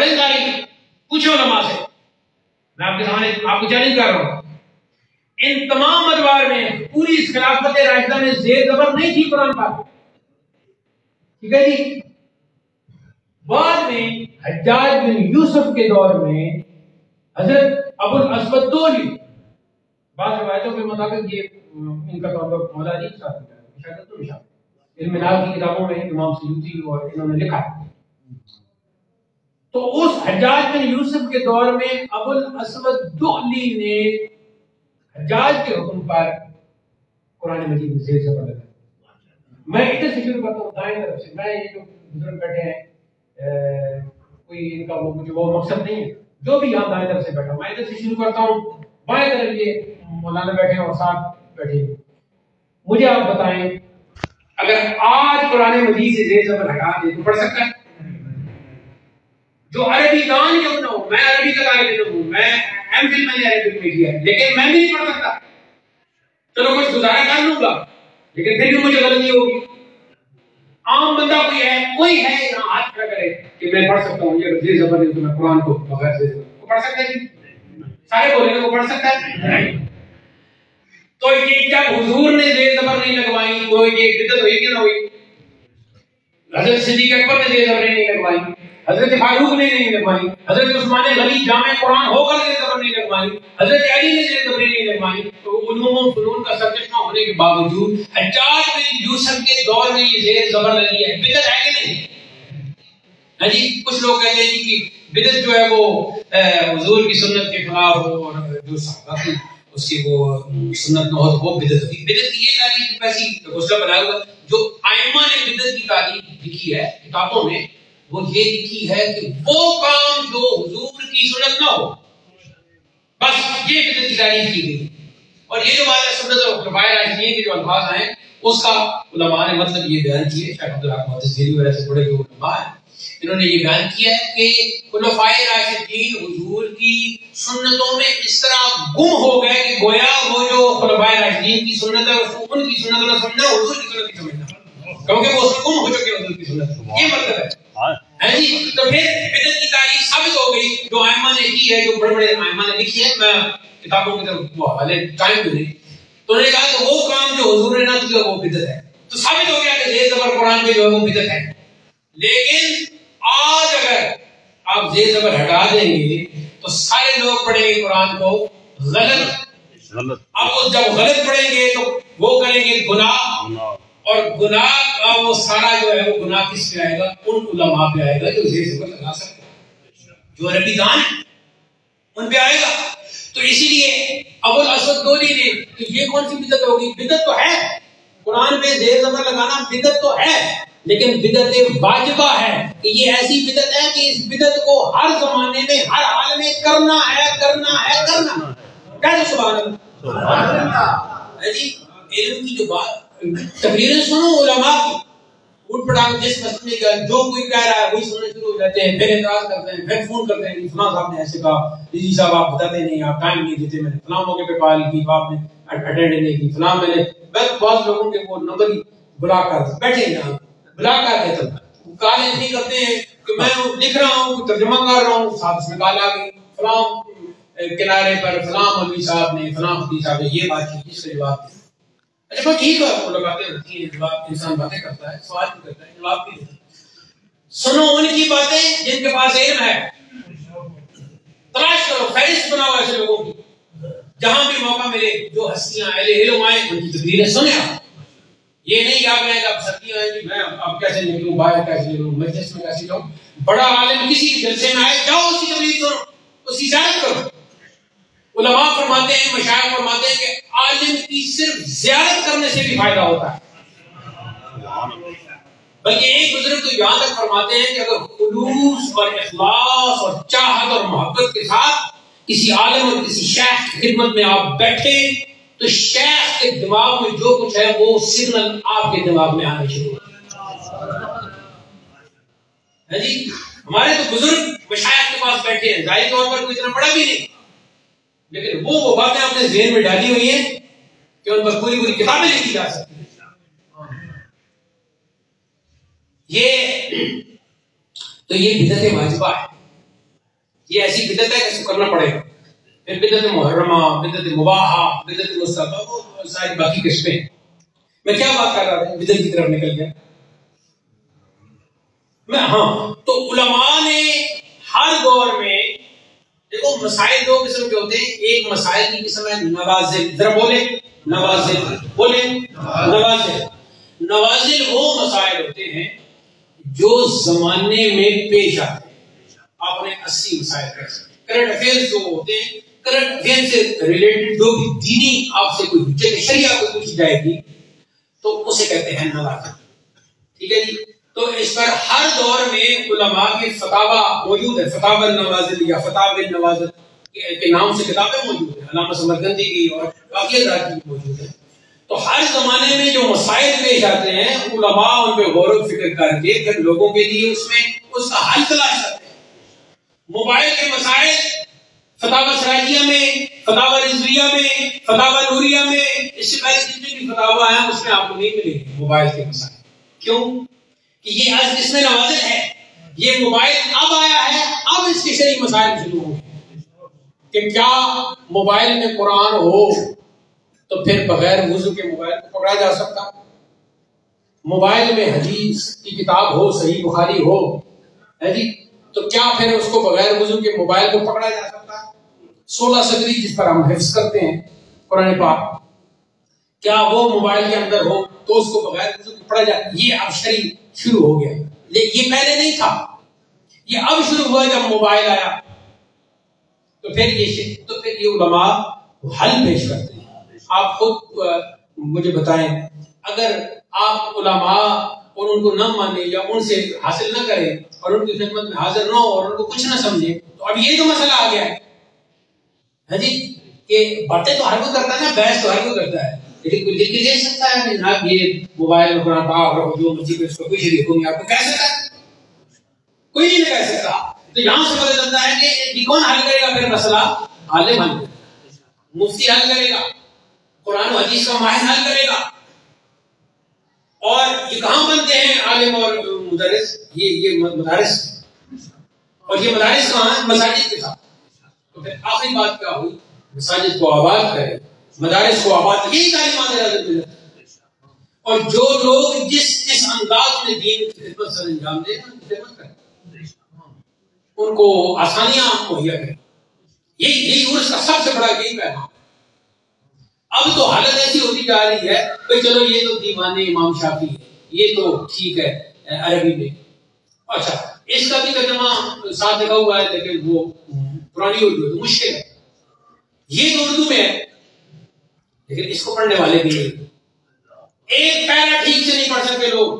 پڑھیں تاریخ، پوچھو علماء سے. میں آپ کے سامنے آپ کو چیلنج کر رہا ہوں. ان تمام ادوار میں پوری اس خلافت راشدہ میں زیر زبر نہیں تھی قرآن پاک. ٹھیک ہے جی. بعد میں حجاج بن یوسف کے دور میں حضرت ابو الاسود دولی، بعض روایتوں کے مطابق یہ ان کا تعلق مولا علی صاحب کا شاید تو نشان علم نال کی کتابوں میں امام سیوطی اور انہوں نے لکھا ہے. تو اس حجاج بن یوسف کے دور میں ابو الاسود دولی نے حجاج کے حکم پر قرآن مجید میں زیر زبر لگا. میں ادھر سے شروع کرتا ہوں دائیں طرف سے. میں یہ جو بزرگ بیٹھے ہیں کوئی ان کا وہ مقصد نہیں ہے، جو بھی یہاں دائیں طرف سے بیٹھا میں ادھر سے شروع کرتا ہوں. بائیں طرف یہ مولانا بیٹھے اور ساتھ بیٹھے. مجھے آپ بتائیں اگر آج قرآن مجید سے زیر زبر ہٹا دے تو پڑھ سکتا ہے؟ جو عربی دان کیوں نہ ہو، میں عربی کا طالب علم ہوں، میں ایم فل میں نے عربک میں کیا ہے، لیکن میں بھی نہیں پڑھ سکتا. چلو کچھ گزارا کر لوں گا لیکن پھر بھی مجھے غلطی ہوگی. عام بندہ کوئی ہے یہاں ہاتھ کھڑا کرے کہ میں پڑھ سکتا ہوں یہ زیر زبر ہے تو میں قرآن کو بغیر زیر زبر کو پڑھ سکتا ہے؟ جی سارے بولیں گے وہ پڑھ سکتا ہے. تو یہ جب حضور نے زیر زبر نہیں لگوائی تو یہ بدعت ہوئی کہ نہ ہوئی؟ حضرت صدیق اکبر نے زیر زبر نہیں لگوائی، حضرت فاروق نے نہیں لگوائی، حضرت عثمان غنی جامع قرآن ہو کر زیر زبر نہیں لگوائی، حضرت علی نے زیر زبر نہیں لگوائی. تو علوم و فنون کا سرچشمہ ہونے کے باوجود حجاج بن یوسف کے دور میں یہ زیر زبر لگی ہے. بدعت ہے کہ نہیں؟ ہاں جی. کچھ لوگ کہتے ہیں کہ بدعت جو ہے وہ حضور کی سنت کے خلاف ہو اور جو صحابہ کی اس کی وہ سنت نہ ہو تو وہ بدعت ہوتی ہے. بدعت کی یہ تعریف ویسی غسلہ بنایا ہوا جو ائمہ نے بدعت کی تعریف لکھی ہے کتابوں میں، وہ یہ لکھی ہے کہ وہ کام جو حضور کی سنت نہ ہو، بس یہ بدعت کی تعریف کی گئی. اور یہ جو بات ہے سنت اور خلفائے راشدین کے جو الفاظ ہیں اس کا علماء نے مطلب یہ بیان کیا ہے. شیخ عبدالحق محدثی وغیرہ سے بڑے جو علماء ہیں انہوں نے یہ بیان کیا ہے کہ خلفائے راشدین حضور کی سنتوں میں اس طرح گم ہو گئے کہ گویا وہ جو خلفائے راشدین کی سنت ہے ان کی سنت نہ سمجھنا، حضور کی سنت کی سمجھنا، کیونکہ وہ گم ہو چکے حضور کی سنت. یہ مطلب ہے جی. تو پھر بدعت کی تعریف ثابت ہو گئی جو ائمہ نے کی ہے، جو بڑے بڑے ائمہ نے لکھی ہے. میں کتابوں کی طرف وہ حوالے ٹائم بھی نہیں. تو انہوں نے کہا کہ وہ کام جو حضور نے نہ کیا وہ بدعت ہے. تو ثابت ہو گیا کہ زیر زبر قرآن میں جو ہے وہ بدعت ہے. لیکن آج اگر آپ زیر زبر ہٹا دیں گے تو سارے لوگ پڑھیں گے قرآن کو غلط. اب جب غلط پڑھیں گے تو وہ کریں گے گناہ، اور گناہ کا وہ سارا جو ہے وہ گناہ کس پہ آئے گا؟ ان علماء پہ آئے گا جو زیر زبر لگا سکتے ہیں، جو عربی دان ہیں ان پہ آئے گا. تو اسی لیے ابو الاسود دولی نے کہ یہ کون سی بدعت ہوگی؟ بدعت تو ہے قرآن پہ زیر زبر لگانا، بدعت تو ہے، لیکن بدعت واجبہ ہے کہ یہ ایسی بدعت ہے کہ اس بدعت کو ہر زمانے میں ہر حال میں کرنا ہے کرنا ہے کرنا. کہتے سبحان اللہ جی. علم کی جو بات تقریریں سنو علماء کی، اٹھ پٹانگ جس مسئلے کا جو کوئی کہہ رہا ہے وہی سننے شروع ہو جاتے ہیں، پھر اعتراض کرتے ہیں، پھر فون کرتے ہیں فلاں صاحب نے ایسے کہا، جی صاحب آپ بتاتے نہیں، آپ ٹائم نہیں دیتے، میں نے فلاں موقع پہ کال کی آپ نے اٹینڈ نہیں کی، فلاں میں نے بعض لوگوں کے وہ نمبر ہی بلا کر بیٹھے ہیں بلا کر دیتا ہوں. کال اتنی کرتے ہیں کہ میں لکھ رہا ہوں ترجمہ کر رہا ہوں، ساتھ میں کال آ گئی فلاں کنارے پر فلاں مولوی صاحب نے فلاں خطیب صاحب نے یہ بات کی، اس کا جواب دیا. اچھا بات ٹھیک ہے، وہ لوگ باتیں ہوتی ہیں، جواب انسان باتیں کرتا ہے، سوال بھی کرتا ہے، جواب بھی دیتا ہے. سنو ان کی باتیں جن کے پاس علم ہے، تلاش کرو، فہرست بناؤ ایسے لوگوں کی، جہاں بھی موقع ملے جو ہستیاں اہل علم آئے ان کی تقریریں سنیں. یہ نہیں کہ آپ کہیں کہ آپ سردیاں ہیں جی میں اب کیسے نکلوں باہر، کیسے نکلوں مجلس میں، کیسے جاؤں. بڑا عالم کسی جلسے میں آئے، جاؤ اس کی تقریر سنو، اس کی زیارت کرو. علماء فرماتے ہیں، مشائخ فرماتے ہیں کہ عالم کی صرف زیارت کرنے سے بھی فائدہ ہوتا ہے. بلکہ ایک بزرگ تو یہاں تک فرماتے ہیں کہ اگر خلوص اور اخلاص اور چاہت اور محبت کے ساتھ کسی عالم اور کسی شیخ کی خدمت میں آپ بیٹھے تو شیخ کے دماغ میں جو کچھ ہے وہ سگنل آپ کے دماغ میں آنے شروع ہے جی. ہمارے تو بزرگ مشائخ کے پاس بیٹھے ہیں، ظاہری طور پر کوئی اتنا بڑا بھی نہیں، لیکن وہ باتیں اپنے ذہن میں ڈالی ہوئی ہیں کہ ان پر پوری پوری کتابیں لکھی جا سکتی ہیں. یہ بدعت واجبہ ہے. یہ ایسی بدعت ہے کہ اس کو کرنا پڑے گا. پھر بدعت محرمہ، بدعت مباحہ، بدعت مستحبہ، وہ ساری باقی قسمیں. میں کیا بات کر رہا تھا؟ بدعت کی طرف نکل گیا میں. ہاں، تو علماء نے ہر دور میں دیکھو مسائل دو قسم کے ہوتے ہیں. ایک مسائل کی قسم ہے نوازل. ذرا بولے نوازل، بولے نوازل. نوازل وہ مسائل ہوتے ہیں جو زمانے میں پیش آتے ہیں. آپ نے 80 مسائل کر سکتے. کرنٹ افیئرس جو ہوتے ہیں، کرنٹ افیئر سے ریلیٹڈ جو بھی دینی آپ سے کوئی حجت شریعہ کو پوچھی جائے گی تو اسے کہتے ہیں نوازل. ٹھیک ہے جی. تو اس پر ہر دور میں علماء کے فتاوی موجود ہے. فتاوی النوازل یا فتاوی النوازل کے نام سے کتابیں موجود ہیں، علامہ سمرقندی کی اور باقی حضرات کی موجود ہیں. تو ہر زمانے میں جو مسائل پیش آتے ہیں علماء ان پہ غور و فکر کر کے پھر لوگوں کے لیے اس کا حل تلاش کرتے ہیں. موبائل کے مسائل فتاوی سراجیہ میں، فتاوی رضویہ میں، فتاوی نوریہ میں، اس سے پہلے جتنے بھی فتاوی ہیں اس میں آپ کو نہیں ملیں گے موبائل کے مسائل. کیوں کہ یہ آج اس میں نوازل ہے. یہ موبائل اب آیا ہے، اب اس کے شرعی مسائل شروع ہو گئے کہ کیا موبائل میں قرآن ہو تو پھر بغیر وضو کے موبائل کو پکڑا جا سکتا؟ موبائل میں حدیث کی کتاب ہو، صحیح بخاری ہو ہے جی، تو کیا پھر اس کو بغیر وضو کے موبائل کو پکڑا جا سکتا؟ 16 صدری جس پر ہم حفظ کرتے ہیں قرآن پاک، کیا وہ موبائل کے اندر ہو تو اس کو بغیر وضو کے پڑھا جائے؟ یہ اب شرعی شروع ہو گیا. یہ پہلے نہیں تھا، یہ اب شروع ہوا جب موبائل آیا. تو پھر یہ علماء حل پیش کرتے ہیں. آپ خود مجھے بتائیں، اگر آپ علماء اور ان کو نہ مانیں یا ان سے حاصل نہ کریں اور ان کی خدمت میں حاضر نہ ہو اور ان کو کچھ نہ سمجھیں تو اب یہ جو مسئلہ آ گیا ہے جی کہ باتیں تو ہر کوئی کرتا ہے نا، بحث تو ہر کوئی کرتا ہے، لیکن کوئی لکھ کے دے سکتا ہے کہ جناب یہ موبائل میں قرآن پاک رکھو جو مرضی پہ اس کو کوئی شریک نہیں. آپ کو کہہ سکتا ہے؟ کوئی نہیں کہہ سکتا. تو یہاں سے پتہ چلتا ہے کہ یہ کون حل کرے گا پھر مسئلہ؟ عالم حل کرے گا، مفتی حل کرے گا، قرآن و حدیث کا ماہر حل کرے گا. اور یہ کہاں بنتے ہیں عالم اور مدرس؟ یہ مدارس. اور یہ مدارس کہاں ہیں؟ مساجد کے ساتھ. تو پھر آخری بات کیا ہوئی؟ مساجد کو آباد کرے، مدارس کو آباد. یہی تعلیمات ہے. اور جو لوگ جس انداز میں دین کی خدمت سر انجام دیں خدمت کریں، ان کو آسانیاں مہیا کریں. یہی عرس کا سب سے بڑا یہی پیغام. اب تو حالت ایسی ہوتی جا رہی ہے کہ چلو یہ تو دیوان امام شافعی ہے، یہ تو ٹھیک ہے عربی میں، اچھا اس کا بھی ترجمہ ساتھ لکھا ہوا ہے لیکن وہ پرانی اردو ہے تو مشکل ہے. یہ تو اردو میں ہے لیکن اس کو پڑھنے والے بھی نہیں. ایک پیرا ٹھیک سے نہیں پڑھ سکتے لوگ.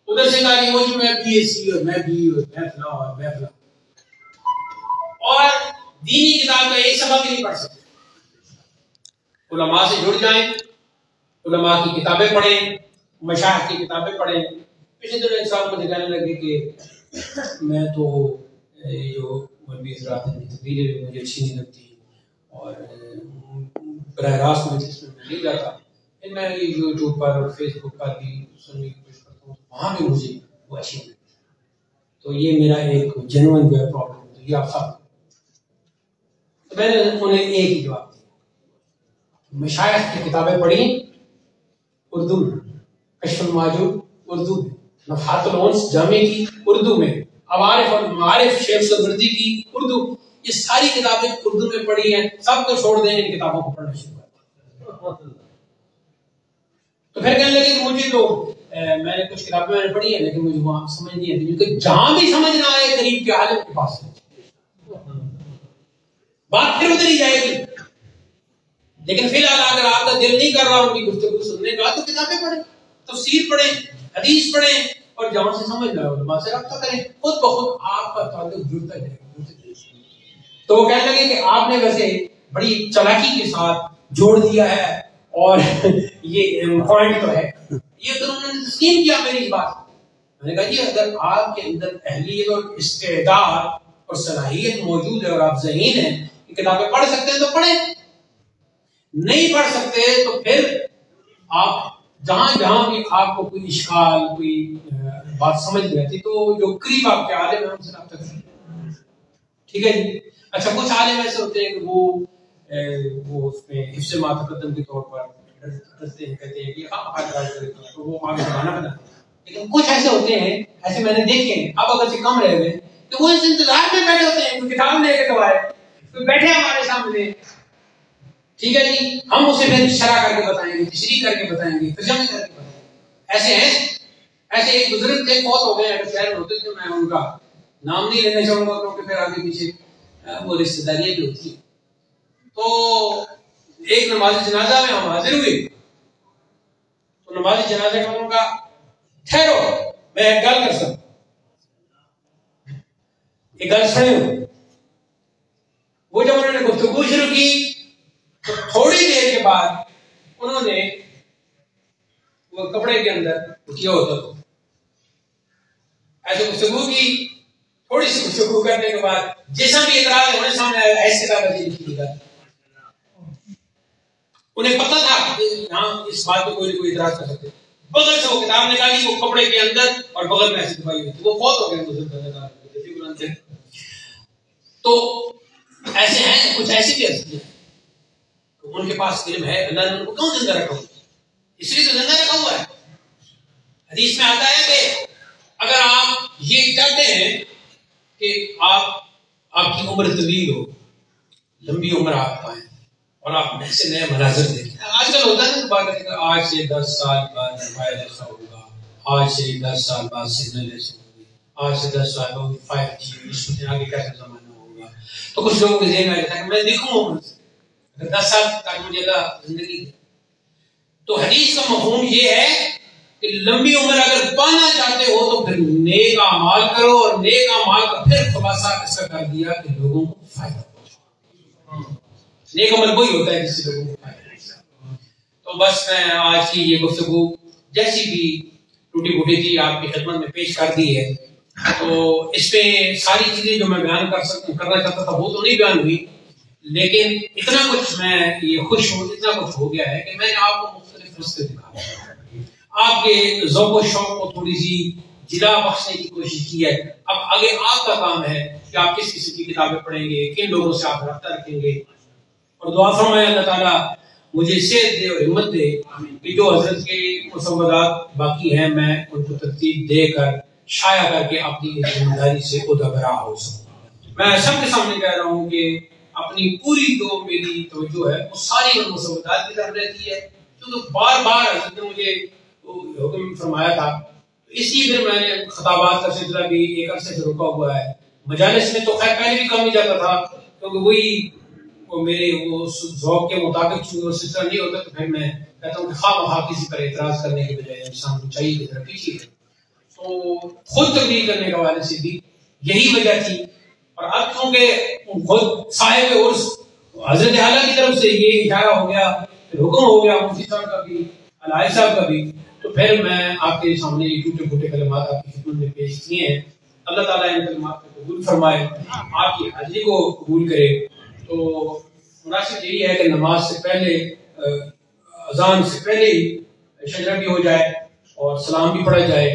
ادھر سے کہا کہ وہ جو میں بی ایس سی اور میں بی اور میں فلاں اور میں فلاں، اور دینی کتاب کا ایک صفحہ بھی نہیں پڑھ سکتے. علماء سے جڑ جائیں، علماء کی کتابیں پڑھیں، مشائخ کی کتابیں پڑھیں. پچھلے دنوں ایک صاحب مجھے کہنے لگے کہ میں تو جو مولوی حضرات کی تقریریں بھی مجھے اچھی نہیں لگتی اور براہ راست میں جس میں نہیں جاتا، میں یوٹیوب پر اور فیس بک پر بھی سننے کی کوشش کرتا ہوں، وہاں بھی مجھے وہ اچھی نہیں لگتی. تو یہ میرا ایک جنون جو ہے پرابلم ہے. تو یہ آپ سب میں نے انہیں ایک ہی جواب دیا، مشائخ کی کتابیں پڑھی اردو میں، کشف الماجور اردو میں، نفحات الانس جامع کی اردو میں، عوارف اور معارف شیخ سہروردی کی اردو. یہ ساری کتابیں اردو میں پڑھی ہیں. سب کو چھوڑ دیں، ان کتابوں کو پڑھنا شروع کریں. تو پھر کہنے لگے کہ مجھے تو میں نے کچھ کتابیں میں نے پڑھی ہیں لیکن مجھے وہاں سمجھ نہیں آتی، کیونکہ جہاں بھی سمجھ نہ آئے قریب کے عالم کے پاس بات پھر ادھر ہی جائے گی. لیکن فی الحال اگر آپ کا دل نہیں کر رہا ان کی گفتگو سننے کا تو کتابیں پڑھیں، تفسیر پڑھیں، حدیث پڑھیں اور جہاں سے سمجھ نہ آئے علماء سے رابطہ کریں. خود بخود آپ کا تعلق جڑتا جائے گا. تو وہ کہنے لگے کہ آپ نے ویسے بڑی چالاکی کے ساتھ جوڑ دیا ہے اور یہ پوائنٹ تو ہے. یہ تو انہوں نے تسلیم کیا میری اس بات. میں نے کہا جی اگر آپ کے اندر اہلیت اور استعداد اور صلاحیت موجود ہے اور آپ ذہین ہیں کہ کتابیں پڑھ سکتے ہیں تو پڑھیں، نہیں پڑھ سکتے تو پھر آپ جہاں جہاں بھی آپ کو کوئی اشکال کوئی بات سمجھ نہیں آتی تو جو قریب آپ کے عالم ہیں ان سے رابطہ کریں. ٹھیک ہے جی. اچھا کچھ عالم ایسے ہوتے ہیں کہ وہ اس میں حفظ ما تقدم کے طور پر ڈرتے ہیں، کہتے ہیں کہ تو وہ آگے بڑھانا بنا. لیکن کچھ ایسے ہوتے ہیں، ایسے میں نے دیکھے ہیں، اب اگر سے کم رہے ہوئے، تو وہ اس انتظار میں بیٹھے ہوتے ہیں کوئی کتاب لے کے گوائے، کوئی بیٹھے ہمارے سامنے، ٹھیک ہے جی، ہم اسے پھر شرح کر کے بتائیں گے، تشریح کر کے بتائیں گے، ترجمے کر کے بتائیں گے. ایسے ہیں. ایسے ایک بزرگ تھے، فوت ہو گئے اگر شہر میں ہوتے تھے، میں ان کا نام نہیں لینا چاہوں گا کیونکہ پھر آگے پیچھے وہ رشتہ داریاں بھی ہوتی ہیں. تو ایک نماز جنازہ میں ہم حاضر ہوئے، تو نماز جنازہ کا ان کا ٹھہرو میں ایک گل کر سکتا، ایک گل سنے ہو. وہ جب انہوں نے گفتگو شروع کی تو تھوڑی دیر کے بعد انہوں نے وہ کپڑے کے اندر کیا ہوتا تو ایسے گفتگو کی، تھوڑی سی گفتگو کرنے کے بعد جیسا بھی اعتراض ہمارے سامنے آیا ایسے کا لکھی گا. انہیں پتہ تھا کہ یہاں اس بات پہ کوئی اعتراض کر سکتے. بغل سے وہ کتاب نکالی، وہ کپڑے کے اندر اور بغل میں ایسے دبائی ہوئی تھی. وہ فوت ہو گئے. تو ایسے ہیں کچھ ایسے بھی ہیں ان کے پاس علم ہے، اللہ نے ان کو کیوں زندہ رکھا ہوا؟ اس لیے تو زندہ رکھا ہوا ہے. حدیث میں آتا ہے کہ اگر آپ یہ چاہتے ہیں کہ آپ کی عمر طویل ہو، لمبی عمر آپ پائیں اور آپ نئے سے نئے مناظر دیکھیں. آج کل ہوتا ہے نا بات ہے کہ آج سے 10 سال بعد موبائل ایسا ہوگا، آج سے 10 سال بعد سگنل ایسے ہوگی، آج سے 10 سال بعد 5G، اس میں آگے کیسا زمانہ ہوگا. تو کچھ لوگوں کے ذہن میں آتا ہے کہ میں دیکھوں عمر سے اگر 10 سال تک مجھے اللہ زندگی دے. تو حدیث کا مفہوم یہ ہے کہ لمبی عمر اگر پانا چاہتے ہو تو پھر نیک اعمال کرو، اور نیک اعمال کا پھر خلاصہ اس کا کر دیا کہ لوگوں کو فائدہ پہنچاؤ. نیک عمل وہی ہوتا ہے جس سے لوگوں کو فائدہ پہنچاؤ. تو بس میں آج کی یہ گفتگو جیسی بھی ٹوٹی پھوٹی تھی آپ کی خدمت میں پیش کر دی ہے. تو اس پہ ساری چیزیں جو میں بیان کرنا چاہتا تھا وہ تو نہیں بیان ہوئی، لیکن اتنا کچھ میں یہ خوش ہوں، اتنا کچھ ہو گیا ہے کہ میں نے آپ کو مختلف رستے دکھا، آپ کے ذوق و شوق کو تھوڑی سی جلا بخشنے کی کوشش کی ہے. اب آگے آپ کا کام ہے کہ آپ کس قسم کی کتابیں پڑھیں گے، کن لوگوں سے آپ رابطہ رکھیں گے. اور دعا فرمائے اللہ تعالیٰ مجھے صحت دے اور ہمت دے کہ جو حضرت کے مسودات باقی ہیں میں ان کو ترتیب دے کر شائع کر کے اپنی ذمہ داری سے ادبرا ہو سکوں. میں سب کے سامنے کہہ رہا ہوں کہ اپنی پوری جو میری توجہ ہے وہ ساری ان مسودات کی طرف رہتی ہے، کیونکہ بار بار حضرت نے مجھے حکم فرمایا تھا. اس لیے پھر میں نے خطابات کا سلسلہ بھی ایک عرصے سے رکا ہوا ہے. مجالس میں تو خیر پہلے بھی کم ہی جاتا تھا کیونکہ وہی میرے وہ ذوق کے مطابق چونکہ وہ سلسلہ نہیں ہوتا، تو پھر میں کہتا ہوں کہ خواہ مخواہ کسی پر اعتراض کرنے کے بجائے انسان کو چاہیے کہ ذرا پیچھے ہے. تو خود تبلیغ کرنے کے حوالے سے بھی یہی وجہ تھی. اور اب چونکہ خود صاحب عرس حضرت اعلیٰ کی طرف سے یہ اشارہ ہو گیا، حکم ہو گیا مفتی صاحب کا بھی، علائے صاحب کا بھی، تو پھر میں آپ کے سامنے یہ ٹوٹے پھوٹے کلمات آپ کی خدمت میں پیش کیے ہیں. اللہ تعالیٰ ان کلمات کو قبول فرمائے، آپ کی حاضری کو قبول کرے. تو مناسب یہی ہے کہ نماز سے پہلے اذان سے پہلے ہی شجرہ بھی ہو جائے اور سلام بھی پڑھا جائے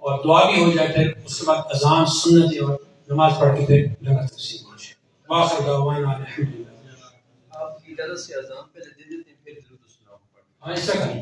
اور دعا بھی ہو جائے، پھر اس کے بعد اذان سنت ہے اور نماز پڑھ کے پھر جگہ تقسیم ہو جائے. واخر دعوانا الحمدللہ. آپ کی اجازت سے اذان پہلے دے دیتے ہیں پھر درود و سلام پڑھیں. ہاں ایسا کریں.